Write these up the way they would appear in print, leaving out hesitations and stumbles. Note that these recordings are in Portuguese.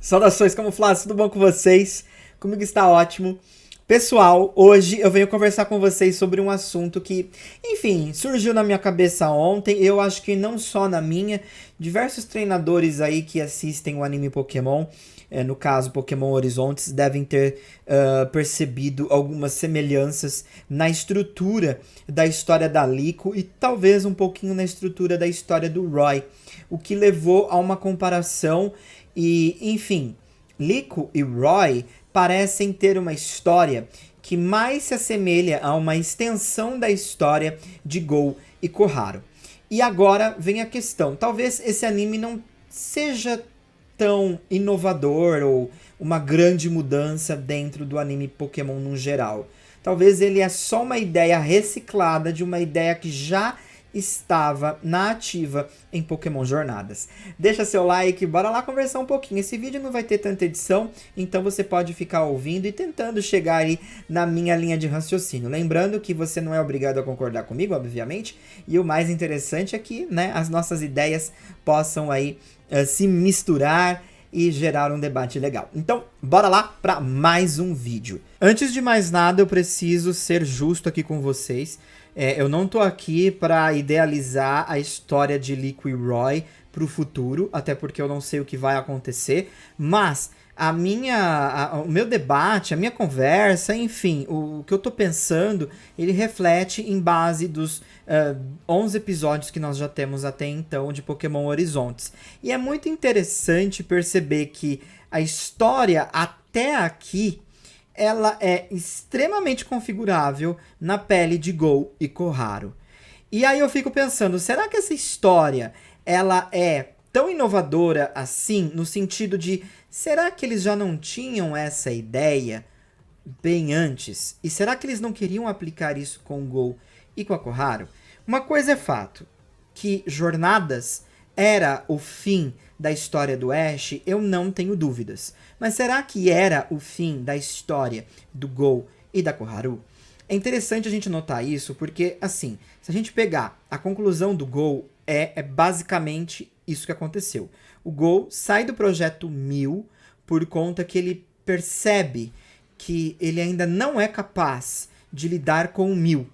Saudações camufladas, tudo bom com vocês? Comigo está ótimo. Pessoal, hoje eu venho conversar com vocês sobre um assunto que, enfim, surgiu na minha cabeça ontem. Eu acho que não só na minha, diversos treinadores aí que assistem o anime Pokémon, no caso Pokémon Horizontes, devem ter percebido algumas semelhanças na estrutura da história da Liko e talvez um pouquinho na estrutura da história do Roy, o que levou a uma comparação e, enfim, Liko e Roy parecem ter uma história que mais se assemelha a uma extensão da história de Gou e Koharu. E agora vem a questão, talvez esse anime não seja tão inovador ou uma grande mudança dentro do anime Pokémon no geral. Talvez ele é só uma ideia reciclada de uma ideia que já estava na ativa em Pokémon Jornadas. Deixa seu like, bora lá conversar um pouquinho. Esse vídeo não vai ter tanta edição, então você pode ficar ouvindo e tentando chegar aí na minha linha de raciocínio. Lembrando que você não é obrigado a concordar comigo, obviamente, e o mais interessante é que, né, as nossas ideias possam aí se misturar e gerar um debate legal. Então, bora lá para mais um vídeo. Antes de mais nada, eu preciso ser justo aqui com vocês. Eu não tô aqui para idealizar a história de Liko e Roy para o futuro, até porque eu não sei o que vai acontecer, mas o meu debate, a minha conversa, enfim, o que eu tô pensando, ele reflete em base dos 11 episódios que nós já temos até então de Pokémon Horizontes. E é muito interessante perceber que a história até aqui ela é extremamente configurável na pele de Gou e Koharu. E aí eu fico pensando, será que essa história ela é tão inovadora assim, no sentido de, será que eles já não tinham essa ideia bem antes? E será que eles não queriam aplicar isso com o Gou e com a Koharu? Uma coisa é fato, que Jornadas era o fim da história do Ash, eu não tenho dúvidas. Mas será que era o fim da história do Gou e da Koharu? É interessante a gente notar isso, porque, assim, se a gente pegar a conclusão do Gou, é basicamente isso que aconteceu. O Gou sai do Projeto 1000 por conta que ele percebe que ele ainda não é capaz de lidar com o 1000.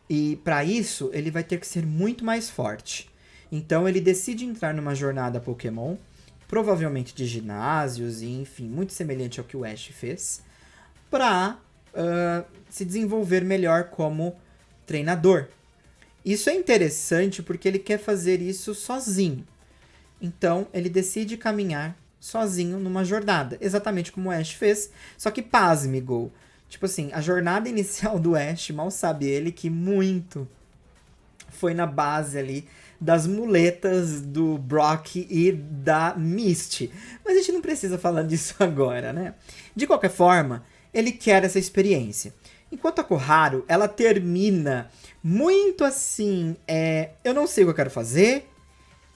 E para isso, ele vai ter que ser muito mais forte. Então ele decide entrar numa jornada Pokémon, provavelmente de ginásios, e enfim, muito semelhante ao que o Ash fez, para se desenvolver melhor como treinador. Isso é interessante porque ele quer fazer isso sozinho. Então ele decide caminhar sozinho numa jornada, exatamente como o Ash fez, só que pasme, Gol. Tipo assim, a jornada inicial do Ash, mal sabe ele que muito foi na base ali das muletas do Brock e da Misty. Mas a gente não precisa falar disso agora, né? De qualquer forma, ele quer essa experiência. Enquanto a Koharu, ela termina muito assim, eu não sei o que eu quero fazer,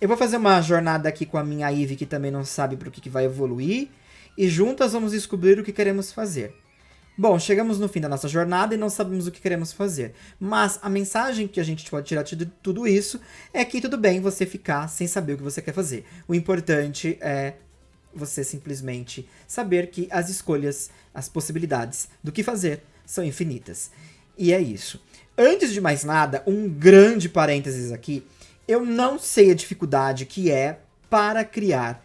eu vou fazer uma jornada aqui com a minha Ivy, que também não sabe para o que vai evoluir, e juntas vamos descobrir o que queremos fazer. Bom, chegamos no fim da nossa jornada e não sabemos o que queremos fazer. Mas a mensagem que a gente pode tirar de tudo isso é que tudo bem você ficar sem saber o que você quer fazer. O importante é você simplesmente saber que as escolhas, as possibilidades do que fazer são infinitas. E é isso. Antes de mais nada, um grande parênteses aqui. Eu não sei a dificuldade que é para criar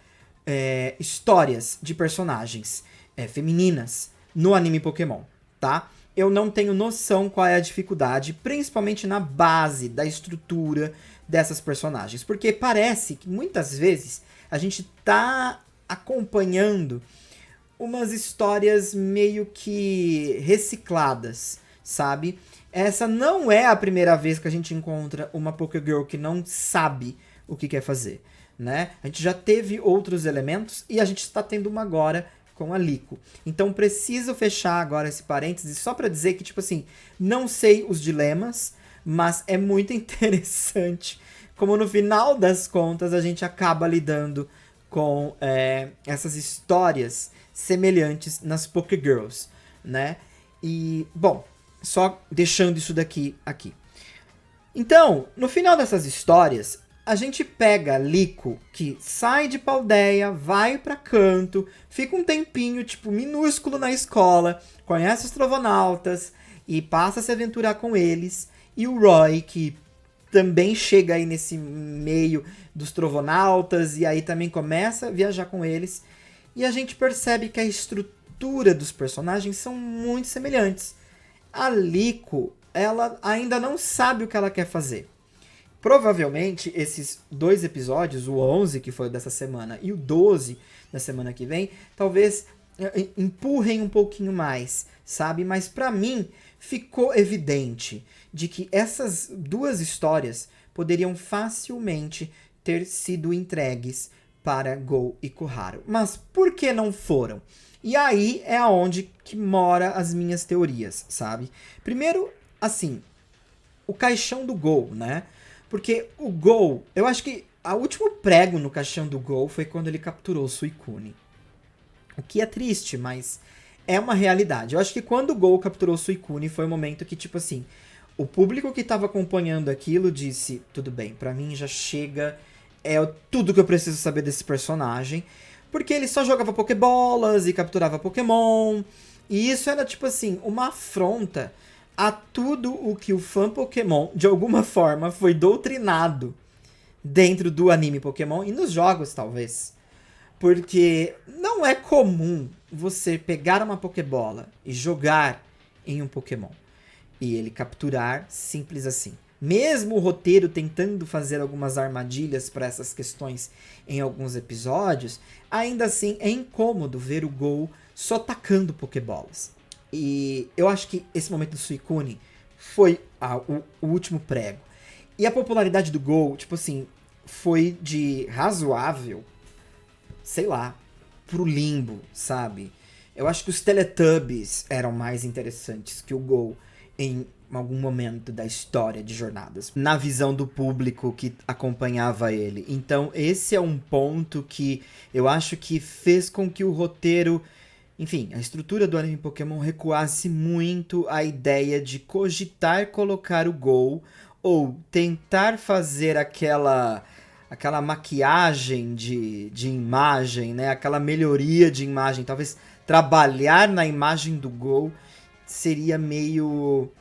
histórias de personagens femininas no anime Pokémon, tá? Eu não tenho noção qual é a dificuldade, principalmente na base da estrutura dessas personagens, porque parece que muitas vezes a gente tá acompanhando umas histórias meio que recicladas, sabe? Essa não é a primeira vez que a gente encontra uma Pokégirl que não sabe o que quer fazer, né? A gente já teve outros elementos e a gente está tendo uma agora com a Liko. Então preciso fechar agora esse parênteses só para dizer que, tipo assim, não sei os dilemas, mas é muito interessante como no final das contas a gente acaba lidando com essas histórias semelhantes nas Pokégirls, né? E, bom, só deixando isso daqui aqui. Então, no final dessas histórias, a gente pega Liko, que sai de Paldea, vai pra canto, fica um tempinho, tipo, minúsculo na escola, conhece os Trovonautas e passa a se aventurar com eles. E o Roy, que também chega aí nesse meio dos Trovonautas e aí também começa a viajar com eles. E a gente percebe que a estrutura dos personagens são muito semelhantes. A Liko, ela ainda não sabe o que ela quer fazer. Provavelmente, esses 2 episódios, o 11, que foi dessa semana, e o 12, da semana que vem, talvez empurrem um pouquinho mais, sabe? Mas pra mim, ficou evidente de que essas 2 histórias poderiam facilmente ter sido entregues para Go e Koharu. Mas por que não foram? E aí é aonde que mora as minhas teorias, sabe? Primeiro, assim, o caixão do Go, né? Porque o Go, eu acho que o último prego no caixão do Go foi quando ele capturou o Suicune. O que é triste, mas é uma realidade. Eu acho que quando o Go capturou o Suicune foi o momento que, tipo assim, o público que estava acompanhando aquilo disse, tudo bem, pra mim já chega, é tudo que eu preciso saber desse personagem. Porque ele só jogava Pokébolas e capturava Pokémon. E isso era, tipo assim, uma afronta a tudo o que o fã Pokémon, de alguma forma, foi doutrinado dentro do anime Pokémon e nos jogos, talvez. Porque não é comum você pegar uma Pokébola e jogar em um Pokémon e ele capturar simples assim. Mesmo o roteiro tentando fazer algumas armadilhas para essas questões em alguns episódios, ainda assim é incômodo ver o Go só tacando Pokébolas. E eu acho que esse momento do Suicune foi o último prego. E a popularidade do Go, tipo assim, foi de razoável, sei lá, pro limbo, sabe? Eu acho que os Teletubbies eram mais interessantes que o Go em algum momento da história de Jornadas, na visão do público que acompanhava ele. Então esse é um ponto que eu acho que fez com que o roteiro, enfim, a estrutura do anime Pokémon recuasse muito a ideia de cogitar colocar o Go ou tentar fazer aquela maquiagem de imagem, né? Aquela melhoria de imagem, talvez trabalhar na imagem do Go seria meio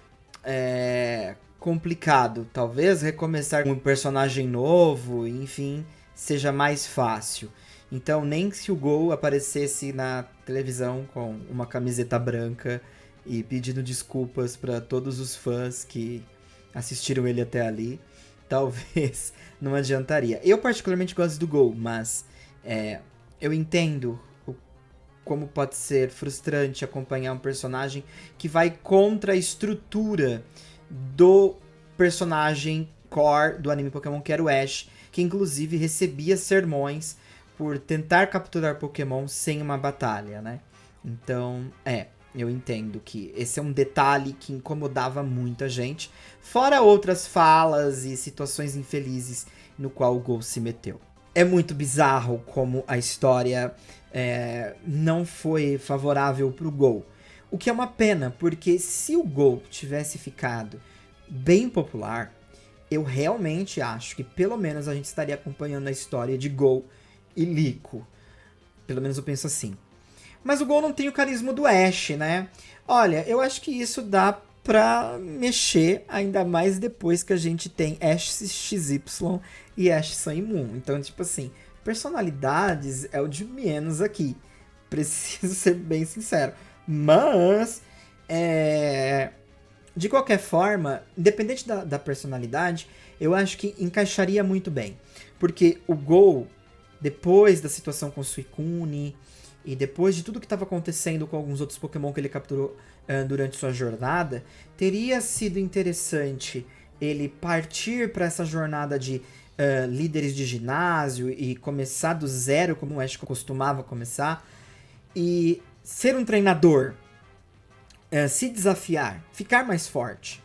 complicado. Talvez recomeçar com um personagem novo, enfim, seja mais fácil. Então, nem se o Go aparecesse na televisão com uma camiseta branca e pedindo desculpas para todos os fãs que assistiram ele até ali, talvez não adiantaria. Eu particularmente gosto do Go, mas eu entendo como pode ser frustrante acompanhar um personagem que vai contra a estrutura do personagem core do anime Pokémon, que era o Ash, que inclusive recebia sermões por tentar capturar Pokémon sem uma batalha, né? Então, eu entendo que esse é um detalhe que incomodava muita gente, fora outras falas e situações infelizes no qual o Go se meteu. É muito bizarro como a história não foi favorável pro Go. O que é uma pena, porque se o Go tivesse ficado bem popular, eu realmente acho que pelo menos a gente estaria acompanhando a história de Go e Liko. Pelo menos eu penso assim. Mas o Go não tem o carisma do Ash, né? Olha, eu acho que isso dá pra mexer, ainda mais depois que a gente tem Ash XY e Ash Sun e Moon. Então, tipo assim, personalidades é o de menos aqui. Preciso ser bem sincero. Mas, de qualquer forma, independente da personalidade, eu acho que encaixaria muito bem. Porque o Go, depois da situação com o Suicune e depois de tudo que estava acontecendo com alguns outros Pokémon que ele capturou durante sua jornada, teria sido interessante ele partir para essa jornada de líderes de ginásio e começar do zero, como o Ash costumava começar, e ser um treinador, se desafiar, ficar mais forte.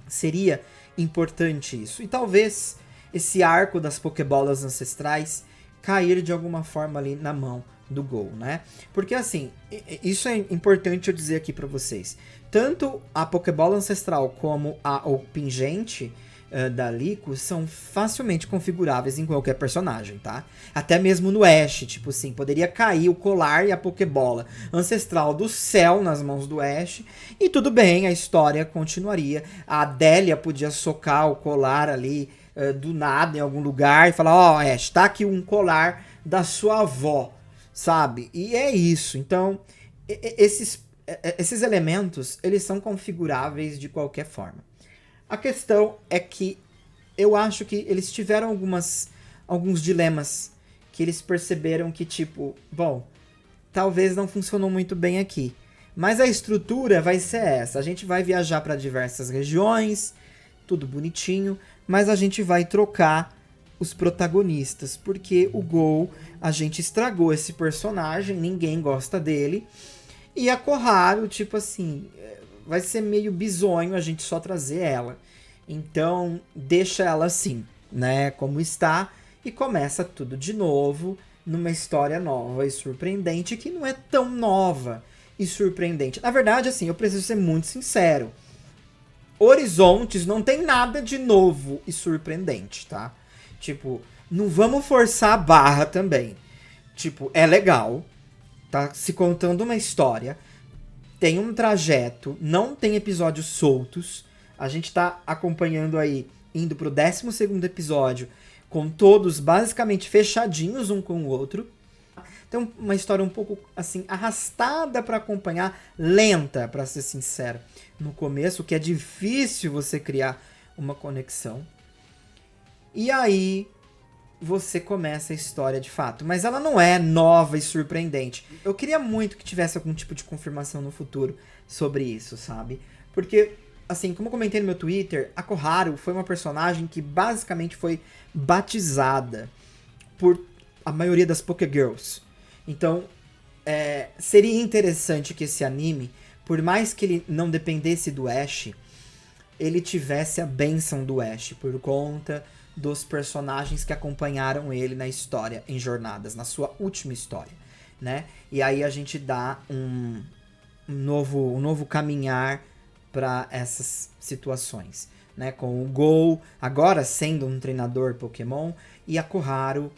Seria importante isso. E talvez esse arco das Pokébolas ancestrais cair de alguma forma ali na mão do Go, né? Porque assim, isso é importante eu dizer aqui pra vocês. Tanto a Pokébola ancestral como o pingente da Liko são facilmente configuráveis em qualquer personagem, tá? Até mesmo no Ash, tipo assim, poderia cair o colar e a Pokébola ancestral do céu nas mãos do Ash, e tudo bem, a história continuaria. A Adélia podia socar o colar ali do nada em algum lugar e falar, ó, Ash, tá aqui um colar da sua avó, sabe? E é isso. Então, esses elementos, eles são configuráveis de qualquer forma. A questão é que eu acho que eles tiveram alguns dilemas que eles perceberam que, tipo, bom, talvez não funcionou muito bem aqui. Mas a estrutura vai ser essa. A gente vai viajar para diversas regiões, tudo bonitinho, mas a gente vai trocar os protagonistas, porque o Gol, a gente estragou esse personagem, ninguém gosta dele. E a Koharu, tipo assim, vai ser meio bizonho a gente só trazer ela. Então, deixa ela assim, né, como está, e começa tudo de novo, numa história nova e surpreendente, que não é tão nova e surpreendente. Na verdade, assim, eu preciso ser muito sincero. Horizontes não tem nada de novo e surpreendente, tá? Tipo, não vamos forçar a barra também. Tipo, é legal, tá se contando uma história, tem um trajeto, não tem episódios soltos. A gente tá acompanhando aí, indo pro 12º episódio, com todos basicamente fechadinhos um com o outro. Então, uma história um pouco, assim, arrastada para acompanhar, lenta, para ser sincero. No começo, que é difícil você criar uma conexão. E aí, você começa a história de fato. Mas ela não é nova e surpreendente. Eu queria muito que tivesse algum tipo de confirmação no futuro sobre isso, sabe? Porque, assim, como eu comentei no meu Twitter, a Koharu foi uma personagem que basicamente foi batizada por a maioria das Pokégirls. Então, seria interessante que esse anime, por mais que ele não dependesse do Ash, ele tivesse a bênção do Ash, por conta dos personagens que acompanharam ele na história, em Jornadas, na sua última história, né? E aí a gente dá um novo caminhar para essas situações, né? Com o Gol agora sendo um treinador Pokémon e a Koharu,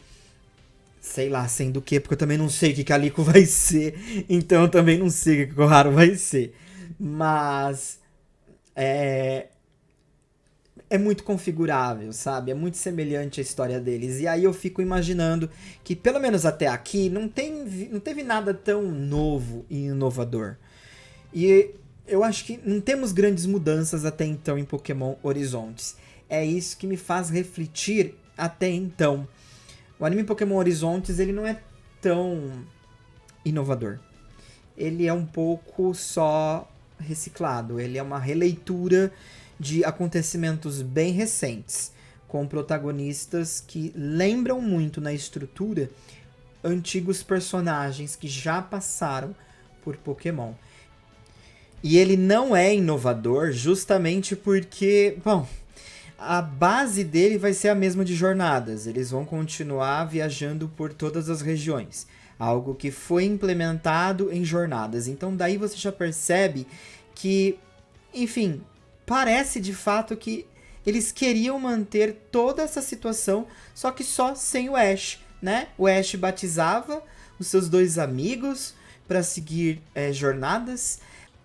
sei lá, sendo o quê, porque eu também não sei o que a Liko vai ser, então eu também não sei o que a Koharu vai ser. Mas é muito configurável, sabe? É muito semelhante à história deles. E aí eu fico imaginando que, pelo menos até aqui, não teve nada tão novo e inovador. E eu acho que não temos grandes mudanças até então em Pokémon Horizontes. É isso que me faz refletir até então. O anime Pokémon Horizontes, ele não é tão inovador. Ele é um pouco só reciclado. Ele é uma releitura de acontecimentos bem recentes, com protagonistas que lembram muito na estrutura antigos personagens que já passaram por Pokémon. E ele não é inovador justamente porque, bom, a base dele vai ser a mesma de Jornadas. Eles vão continuar viajando por todas as regiões. Algo que foi implementado em Jornadas. Então daí você já percebe que, enfim, parece de fato que eles queriam manter toda essa situação, só que só sem o Ash, né? O Ash batizava os seus dois amigos para seguir Jornadas.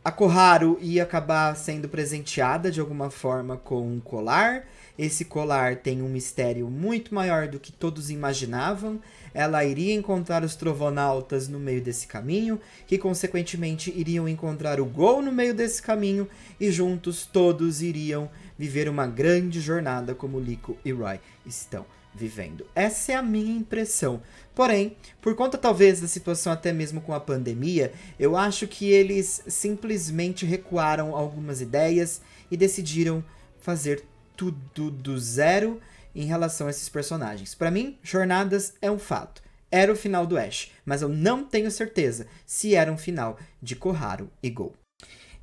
A Koharu ia acabar sendo presenteada de alguma forma com um colar. Esse colar tem um mistério muito maior do que todos imaginavam. Ela iria encontrar os Trovonautas no meio desse caminho, que consequentemente iriam encontrar o Gol no meio desse caminho, e juntos todos iriam viver uma grande jornada como Liko e Roy estão vivendo. Essa é a minha impressão. Porém, por conta talvez da situação até mesmo com a pandemia, eu acho que eles simplesmente recuaram algumas ideias e decidiram fazer tudo do zero em relação a esses personagens. Para mim, Jornadas é um fato. Era o final do Ash, mas eu não tenho certeza se era um final de Koharu e Gol.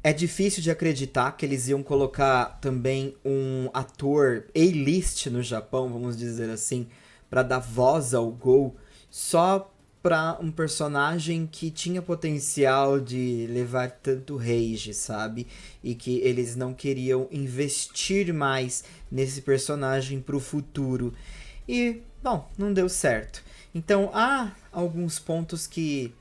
É difícil de acreditar que eles iam colocar também um ator A-list no Japão, vamos dizer assim, para dar voz ao Gol, só pra um personagem que tinha potencial de levar tanto rage, sabe? E que eles não queriam investir mais nesse personagem pro futuro. E, bom, não deu certo. Então há alguns pontos que,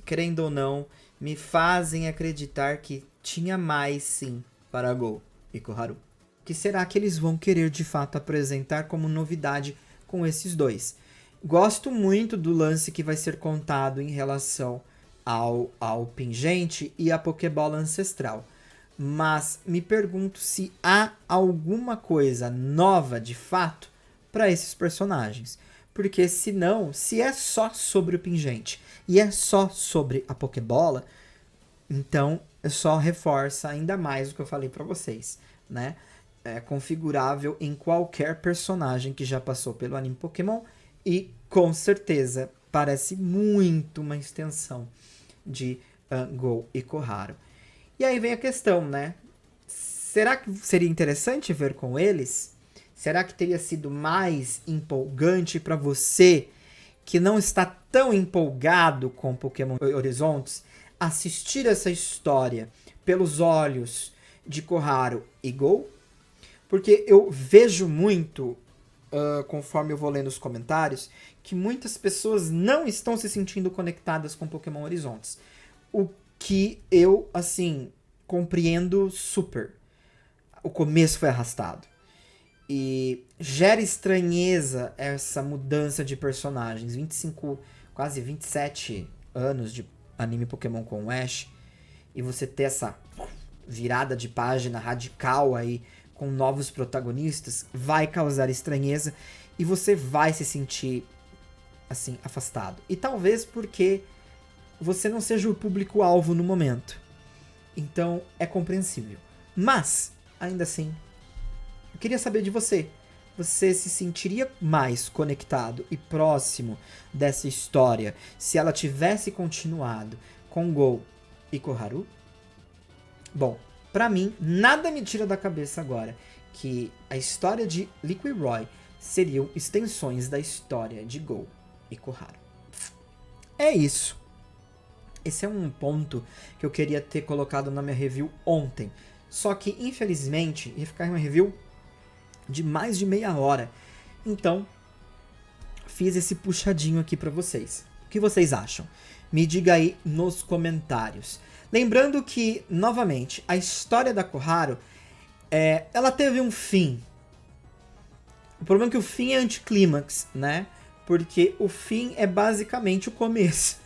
querendo ou não, me fazem acreditar que tinha mais sim para Gol e Koharu. O que será que eles vão querer de fato apresentar como novidade com esses dois? Gosto muito do lance que vai ser contado em relação ao pingente e à Pokébola ancestral. Mas me pergunto se há alguma coisa nova de fato para esses personagens. Porque se não, se é só sobre o pingente e é só sobre a Pokébola, então só reforça ainda mais o que eu falei para vocês, né? É configurável em qualquer personagem que já passou pelo anime Pokémon e com certeza parece muito uma extensão de Gol e Koharu. E aí vem a questão, né? Será que seria interessante ver com eles? Será que teria sido mais empolgante para você que não está tão empolgado com Pokémon Horizontes assistir essa história pelos olhos de Koharu e Gol? Porque eu vejo muito, conforme eu vou lendo os comentários, que muitas pessoas não estão se sentindo conectadas com Pokémon Horizontes. O que eu, assim, compreendo super. O começo foi arrastado. E gera estranheza essa mudança de personagens. 25, quase 27 anos de anime Pokémon com o Ash. E você ter essa virada de página radical aí com novos protagonistas vai causar estranheza e você vai se sentir assim afastado. E talvez porque você não seja o público-alvo no momento. Então é compreensível. Mas, ainda assim, eu queria saber de você. Você se sentiria mais conectado e próximo dessa história se ela tivesse continuado com Gol e Koharu? Bom, pra mim, nada me tira da cabeça agora que a história de Liquid Roy seriam extensões da história de Gol e Koharu. É isso. Esse é um ponto que eu queria ter colocado na minha review ontem. Só que, infelizmente, ia ficar uma review de mais de meia hora. Então, fiz esse puxadinho aqui pra vocês. O que vocês acham? Me diga aí nos comentários. Lembrando que, novamente, a história da Koharu, ela teve um fim. O problema é que o fim é anticlímax, né? Porque o fim é basicamente o começo.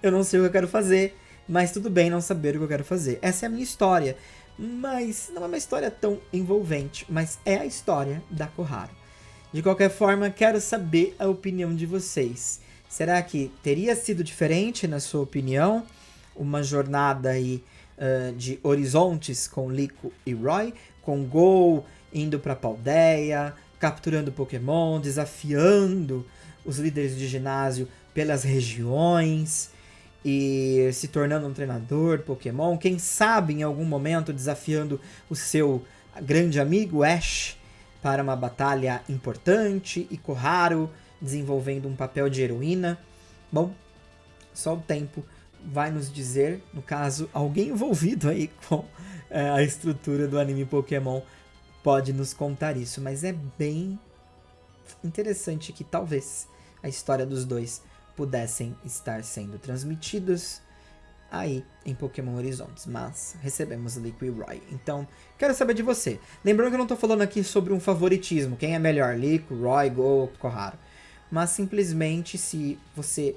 Eu não sei o que eu quero fazer, mas tudo bem não saber o que eu quero fazer. Essa é a minha história. Mas não é uma história tão envolvente, mas é a história da Koharu. De qualquer forma, quero saber a opinião de vocês. Será que teria sido diferente, na sua opinião, uma jornada aí, de horizontes com Lico e Roy, com Gol indo para Paldea, capturando Pokémon, desafiando os líderes de ginásio pelas regiões e se tornando um treinador Pokémon, quem sabe em algum momento desafiando o seu grande amigo Ash para uma batalha importante e Koharu desenvolvendo um papel de heroína. Bom, só o tempo vai nos dizer, no caso, alguém envolvido aí com a estrutura do anime Pokémon pode nos contar isso, mas é bem interessante que talvez a história dos dois pudessem estar sendo transmitidos aí em Pokémon Horizontes, mas recebemos Liquid Roy. Então, quero saber de você. Lembrando que eu não estou falando aqui sobre um favoritismo, quem é melhor, Liquid, Roy, Gol, Koharu, mas simplesmente se você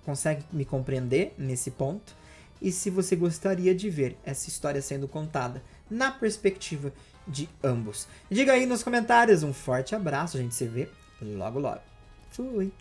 consegue me compreender nesse ponto e se você gostaria de ver essa história sendo contada na perspectiva de ambos. Diga aí nos comentários, um forte abraço, a gente se vê logo logo. Fui!